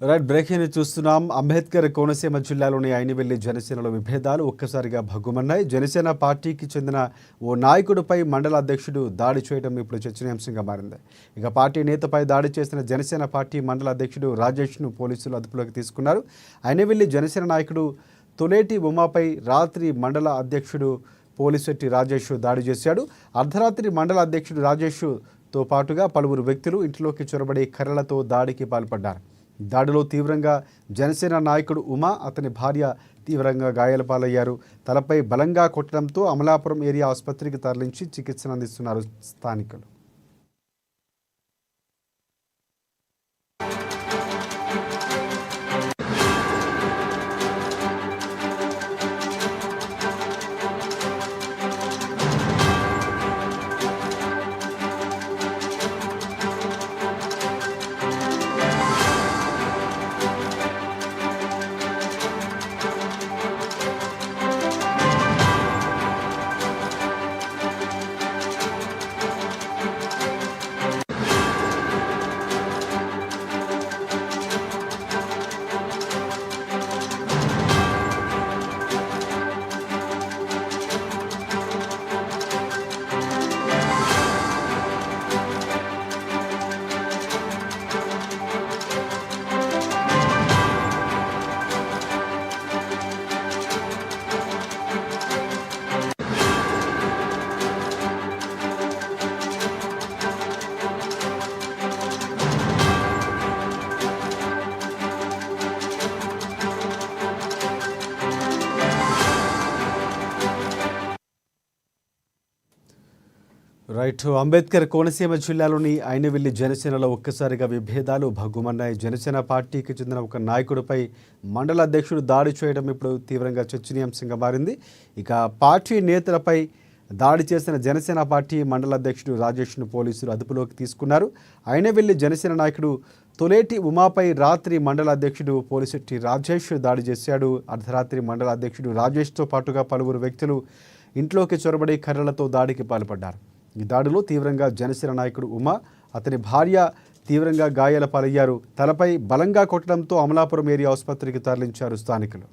Right breaking news చూస్తున్నాం. అంబేద్కర్ కోనసీమ జిల్లాలోని ఐనవెల్లి జనసేనలో విభేదాలు ఒక్కసారిగా భగ్గుమన్నాయి. జనసేన పార్టీకి చెందిన ఓ నాయకుడిపై మండల అధ్యక్షుడు దాడి చేయడం ఇప్పుడు చర్చనీయాంశంగా మారింది. ఇక పార్టీ నేతపై దాడి చేసిన జనసేన పార్టీ మండల అధ్యక్షుడు రాజేష్ను పోలీసులు అదుపులోకి తీసుకున్నారు. ఐనవెల్లి జనసేన నాయకుడు తొలేటి ఉమాపై రాత్రి మండల అధ్యక్షుడు పోలిశెట్టి రాజేష్ దాడి చేశాడు. అర్ధరాత్రి మండల అధ్యక్షుడు రాజేష్తో పాటుగా పలువురు వ్యక్తులు ఇంట్లోకి చొరబడి కర్రలతో దాడికి పాల్పడ్డారు. దాడిలో తీవ్రంగా జనసేన నాయకుడు ఉమా, అతని భార్య తీవ్రంగా గాయాల పాలయ్యారు. తలపై బలంగా కొట్టడంతో అమలాపురం ఏరియా ఆసుపత్రికి తరలించి చికిత్సను అందిస్తున్నారు స్థానికులు. రైట్ అంబేద్కర్ కోనసీమ జిల్లాలోని ఐనవెల్లి జనసేనలో ఒక్కసారిగా విభేదాలు భగ్గుమన్నాయి. జనసేన పార్టీకి చెందిన ఒక నాయకుడిపై మండల అధ్యక్షుడు దాడి చేయడం ఇప్పుడు తీవ్రంగా చర్చనీయాంశంగా మారింది. ఇక పార్టీ నేతలపై దాడి చేసిన జనసేన పార్టీ మండల అధ్యక్షుడు రాజేష్ను పోలీసులు అదుపులోకి తీసుకున్నారు. ఐనవెల్లి జనసేన నాయకుడు తొలేటి ఉమాపై రాత్రి మండల అధ్యక్షుడు పోలిశెట్టి రాజేష్ దాడి చేశాడు. అర్ధరాత్రి మండల అధ్యక్షుడు రాజేష్తో పాటుగా పలువురు వ్యక్తులు ఇంట్లోకి చొరబడి కర్రలతో దాడికి పాల్పడ్డారు. ఈ దాడిలో తీవ్రంగా జనసేన నాయకుడు ఉమా, అతని భార్య తీవ్రంగా గాయాల పాలయ్యారు. తలపై బలంగా కొట్టడంతో అమలాపురం ఏరియా ఆసుపత్రికి తరలించారు స్థానికులు.